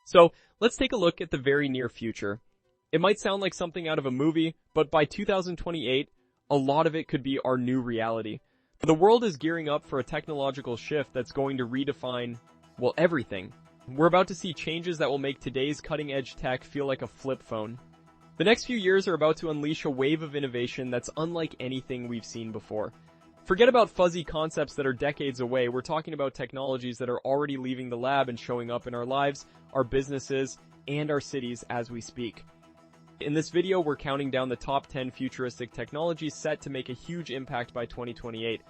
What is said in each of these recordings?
So let's take a look at the very near future. It might sound like something out of a movie, but by 2028, a lot of it could be our new reality. The world is gearing up for a technological shift that's going to redefine, well, everything. We're about to see changes that will make today's cutting-edge tech feel like a flip phone. The next few years are about to unleash a wave of innovation that's unlike anything we've seen before. Forget about fuzzy concepts that are decades away. We're talking about technologies that are already leaving the lab and showing up in our lives, our businesses, and our cities as we speak. In this video, we're counting down the top 10 futuristic technologies set to make a huge impact by 2028.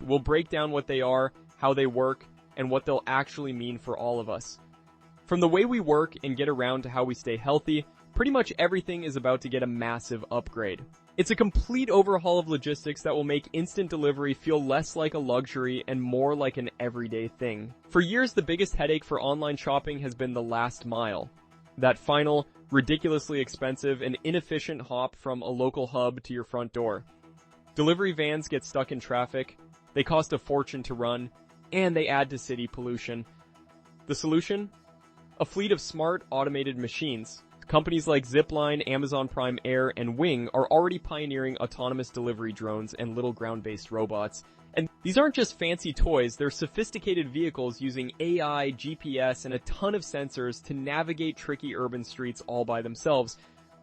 We'll break down what they are, how they work, and what they'll actually mean for all of us. From the way we work and get around to how we stay healthy, pretty much everything is about to get a massive upgrade. It's a complete overhaul of logistics that will make instant delivery feel less like a luxury and more like an everyday thing. For years, the biggest headache for online shopping has been the last mile. That final, ridiculously expensive and inefficient hop from a local hub to your front door. Delivery vans get stuck in traffic, they cost a fortune to run, and they add to city pollution. The solution? A fleet of smart, automated machines. Companies like Zipline, Amazon Prime Air, and Wing are already pioneering autonomous delivery drones and little ground-based robots. And these aren't just fancy toys, they're sophisticated vehicles using AI, GPS, and a ton of sensors to navigate tricky urban streets all by themselves.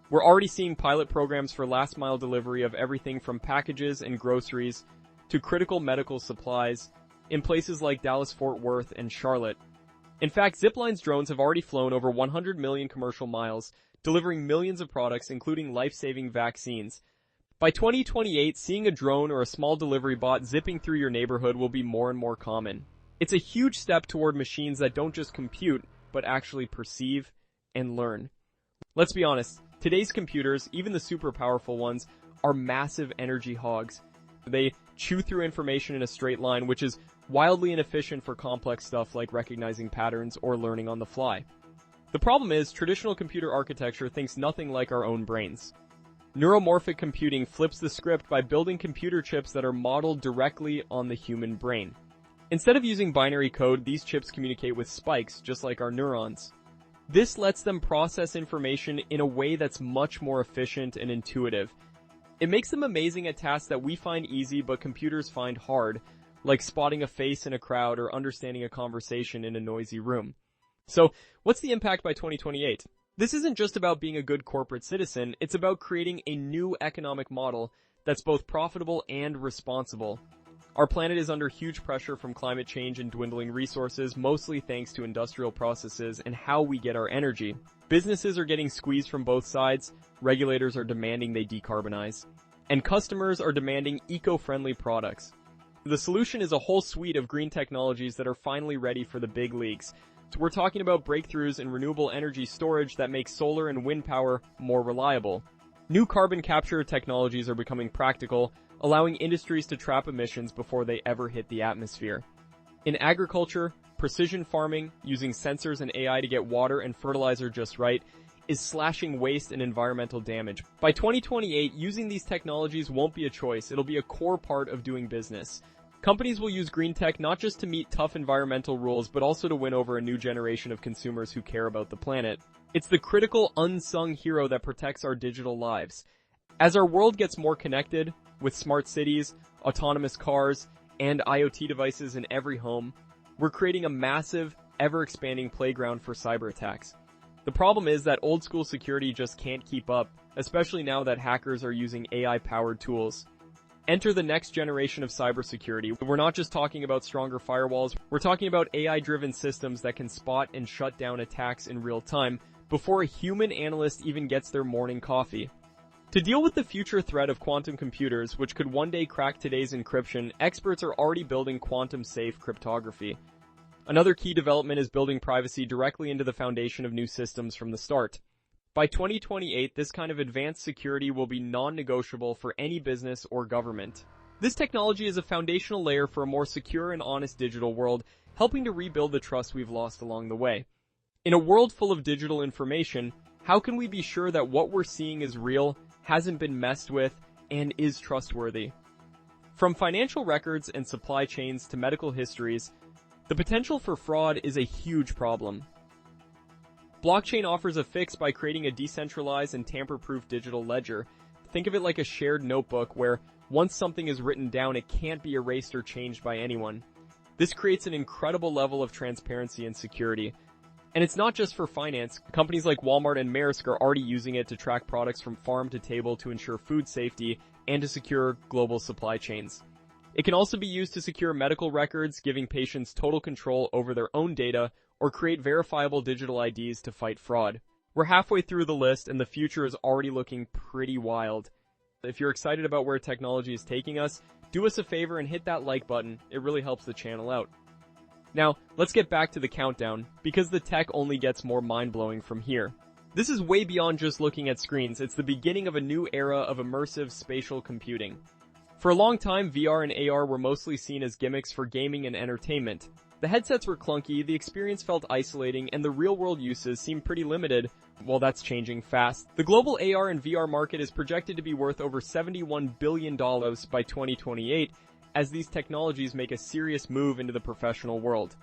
We're already seeing pilot programs for last-mile delivery of everything from packages and groceries to critical medical supplies in places like Dallas-Fort Worth and Charlotte. In fact, Zipline's drones have already flown over 100 million commercial miles, delivering millions of products, including life-saving vaccines. By 2028, seeing a drone or a small delivery bot zipping through your neighborhood will be more and more common. It's a huge step toward machines that don't just compute, but actually perceive and learn. Let's be honest, today's computers, even the super powerful ones, are massive energy hogs. They chew through information in a straight line, which is wildly inefficient for complex stuff like recognizing patterns or learning on the fly. The problem is, traditional computer architecture thinks nothing like our own brains. Neuromorphic computing flips the script by building computer chips that are modeled directly on the human brain. Instead of using binary code, these chips communicate with spikes, just like our neurons. This lets them process information in a way that's much more efficient and intuitive. It makes them amazing at tasks that we find easy but computers find hard, like spotting a face in a crowd or understanding a conversation in a noisy room. So, what's the impact by 2028? This isn't just about being a good corporate citizen, it's about creating a new economic model that's both profitable and responsible. Our planet is under huge pressure from climate change and dwindling resources, mostly thanks to industrial processes and how we get our energy. Businesses are getting squeezed from both sides, regulators are demanding they decarbonize, and customers are demanding eco-friendly products. The solution is a whole suite of green technologies that are finally ready for the big leagues. So we're talking about breakthroughs in renewable energy storage that make solar and wind power more reliable. New carbon capture technologies are becoming practical, allowing industries to trap emissions before they ever hit the atmosphere. In agriculture, precision farming, using sensors and AI to get water and fertilizer just right, is slashing waste and environmental damage. By 2028, using these technologies won't be a choice, it'll be a core part of doing business. Companies will use green tech not just to meet tough environmental rules, but also to win over a new generation of consumers who care about the planet. It's the critical, unsung hero that protects our digital lives. As our world gets more connected, with smart cities, autonomous cars, and IoT devices in every home, we're creating a massive, ever-expanding playground for cyber attacks. The problem is that old-school security just can't keep up, especially now that hackers are using AI-powered tools. Enter the next generation of cybersecurity. We're not just talking about stronger firewalls, we're talking about AI-driven systems that can spot and shut down attacks in real time before a human analyst even gets their morning coffee. To deal with the future threat of quantum computers, which could one day crack today's encryption, experts are already building quantum-safe cryptography. Another key development is building privacy directly into the foundation of new systems from the start. By 2028, this kind of advanced security will be non-negotiable for any business or government. This technology is a foundational layer for a more secure and honest digital world, helping to rebuild the trust we've lost along the way. In a world full of digital information, how can we be sure that what we're seeing is real, hasn't been messed with, and is trustworthy? From financial records and supply chains to medical histories, the potential for fraud is a huge problem. Blockchain offers a fix by creating a decentralized and tamper-proof digital ledger. Think of it like a shared notebook where once something is written down, it can't be erased or changed by anyone. This creates an incredible level of transparency and security. And it's not just for finance. Companies like Walmart and Maersk are already using it to track products from farm to table to ensure food safety and to secure global supply chains. It can also be used to secure medical records, giving patients total control over their own data, or create verifiable digital IDs to fight fraud. We're halfway through the list and the future is already looking pretty wild. If you're excited about where technology is taking us, do us a favor and hit that like button. It really helps the channel out. Now, let's get back to the countdown, because the tech only gets more mind-blowing from here. This is way beyond just looking at screens. It's the beginning of a new era of immersive spatial computing. For a long time, VR and AR were mostly seen as gimmicks for gaming and entertainment. The headsets were clunky, the experience felt isolating, and the real-world uses seemed pretty limited. Well, that's changing fast. The global AR and VR market is projected to be worth over $71 billion by 2028, as these technologies make a serious move into the professional world.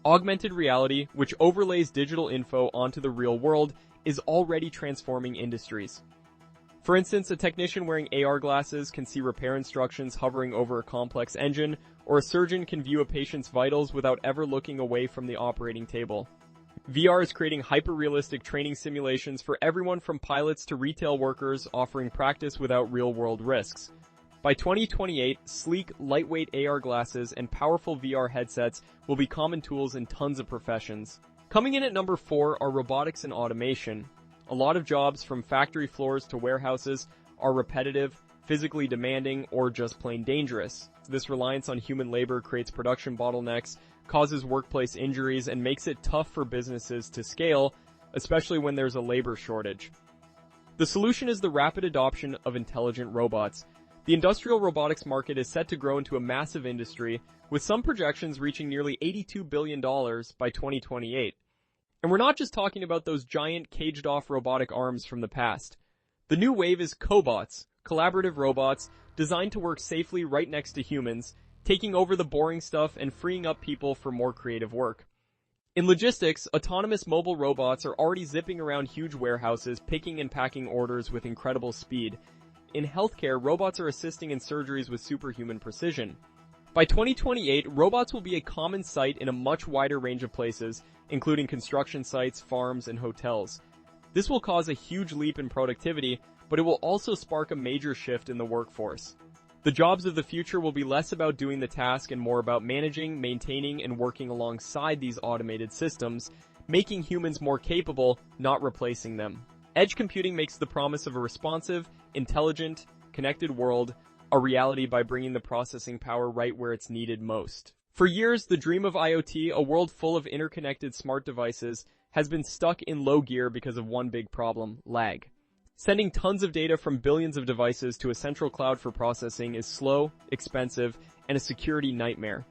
Augmented reality, which overlays digital info onto the real world, is already transforming industries. For instance, a technician wearing AR glasses can see repair instructions hovering over a complex engine, or a surgeon can view a patient's vitals without ever looking away from the operating table. VR is creating hyper-realistic training simulations for everyone from pilots to retail workers, offering practice without real-world risks. By 2028, sleek, lightweight AR glasses and powerful VR headsets will be common tools in tons of professions. Coming in at number 4 are robotics and automation. A lot of jobs, from factory floors to warehouses, are repetitive, physically demanding, or just plain dangerous. This reliance on human labor creates production bottlenecks, causes workplace injuries, and makes it tough for businesses to scale, especially when there's a labor shortage. The solution is the rapid adoption of intelligent robots. The industrial robotics market is set to grow into a massive industry, with some projections reaching nearly $82 billion by 2028. And we're not just talking about those giant caged-off robotic arms from the past. The new wave is cobots, collaborative robots designed to work safely right next to humans, taking over the boring stuff and freeing up people for more creative work. In logistics, autonomous mobile robots are already zipping around huge warehouses, picking and packing orders with incredible speed. In healthcare, robots are assisting in surgeries with superhuman precision. By 2028, robots will be a common sight in a much wider range of places, including construction sites, farms, and hotels. This will cause a huge leap in productivity, but it will also spark a major shift in the workforce. The jobs of the future will be less about doing the task and more about managing, maintaining, and working alongside these automated systems, making humans more capable, not replacing them. Edge computing makes the promise of a responsive, intelligent, connected world a reality by bringing the processing power right where it's needed most. For years, the dream of IoT, a world full of interconnected smart devices, has been stuck in low gear because of one big problem: lag. Sending tons of data from billions of devices to a central cloud for processing is slow, expensive, and a security nightmare.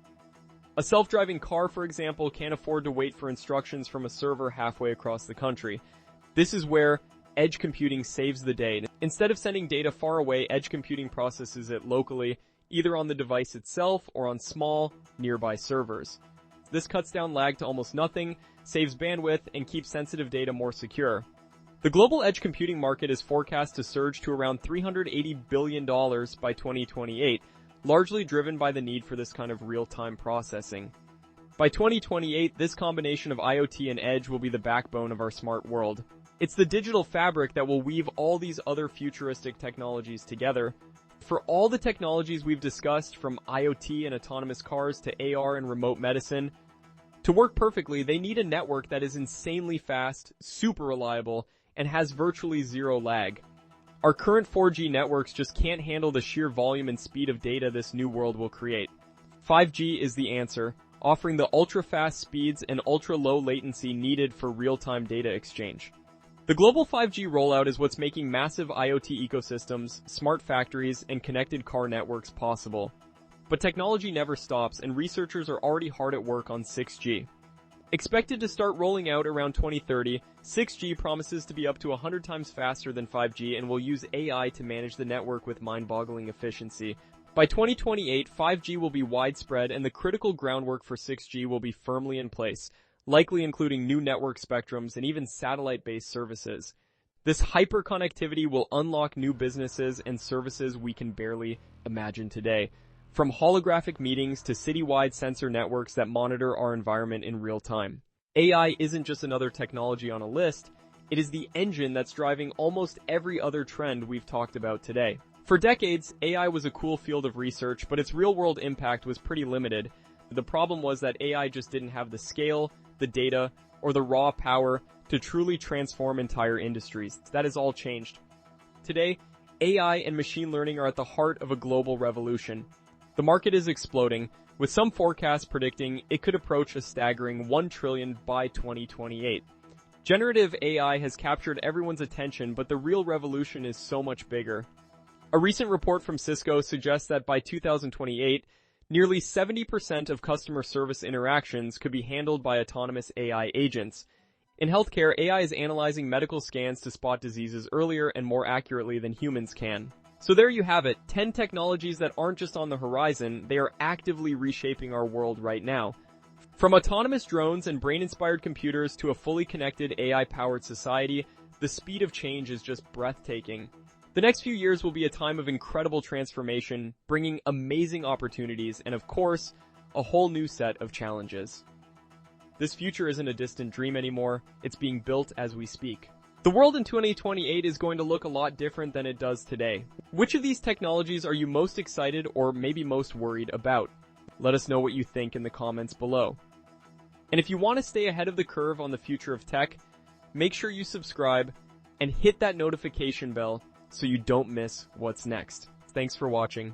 A self-driving car, for example, can't afford to wait for instructions from a server halfway across the country. This is where edge computing saves the day. Instead of sending data far away, edge computing processes it locally, either on the device itself or on small, nearby servers. This cuts down lag to almost nothing, saves bandwidth, and keeps sensitive data more secure. The global edge computing market is forecast to surge to around $380 billion by 2028, largely driven by the need for this kind of real-time processing. By 2028, this combination of IoT and edge will be the backbone of our smart world. It's the digital fabric that will weave all these other futuristic technologies together. For all the technologies we've discussed, from IoT and autonomous cars to AR and remote medicine, to work perfectly, they need a network that is insanely fast, super reliable, and has virtually zero lag. Our current 4G networks just can't handle the sheer volume and speed of data this new world will create. 5G is the answer, offering the ultra-fast speeds and ultra-low latency needed for real-time data exchange. The global 5G rollout is what's making massive IoT ecosystems, smart factories, and connected car networks possible. But technology never stops, and researchers are already hard at work on 6G. Expected to start rolling out around 2030, 6G promises to be up to 100 times faster than 5G and will use AI to manage the network with mind-boggling efficiency. By 2028, 5G will be widespread and the critical groundwork for 6G will be firmly in place. likely including new network spectrums and even satellite-based services. This hyperconnectivity will unlock new businesses and services we can barely imagine today, from holographic meetings to citywide sensor networks that monitor our environment in real time. AI isn't just another technology on a list, it is the engine that's driving almost every other trend we've talked about today. For decades, AI was a cool field of research, but its real-world impact was pretty limited. The problem was that AI just didn't have the scale, the data, or the raw power to truly transform entire industries. That has all changed. Today, AI and machine learning are at the heart of a global revolution. The market is exploding, with some forecasts predicting it could approach a staggering $1 trillion by 2028. Generative AI has captured everyone's attention, but the real revolution is so much bigger. A recent report from Cisco suggests that by 2028, nearly 70% of customer service interactions could be handled by autonomous AI agents. In healthcare, AI is analyzing medical scans to spot diseases earlier and more accurately than humans can. So there you have it, 10 technologies that aren't just on the horizon, they are actively reshaping our world right now. From autonomous drones and brain-inspired computers to a fully connected AI-powered society, the speed of change is just breathtaking. The next few years will be a time of incredible transformation, bringing amazing opportunities and, of course, a whole new set of challenges. This future isn't a distant dream anymore, it's being built as we speak. The world in 2028 is going to look a lot different than it does today. Which of these technologies are you most excited or maybe most worried about? Let us know what you think in the comments below. And if you want to stay ahead of the curve on the future of tech, make sure you subscribe and hit that notification bell so you don't miss what's next. Thanks for watching.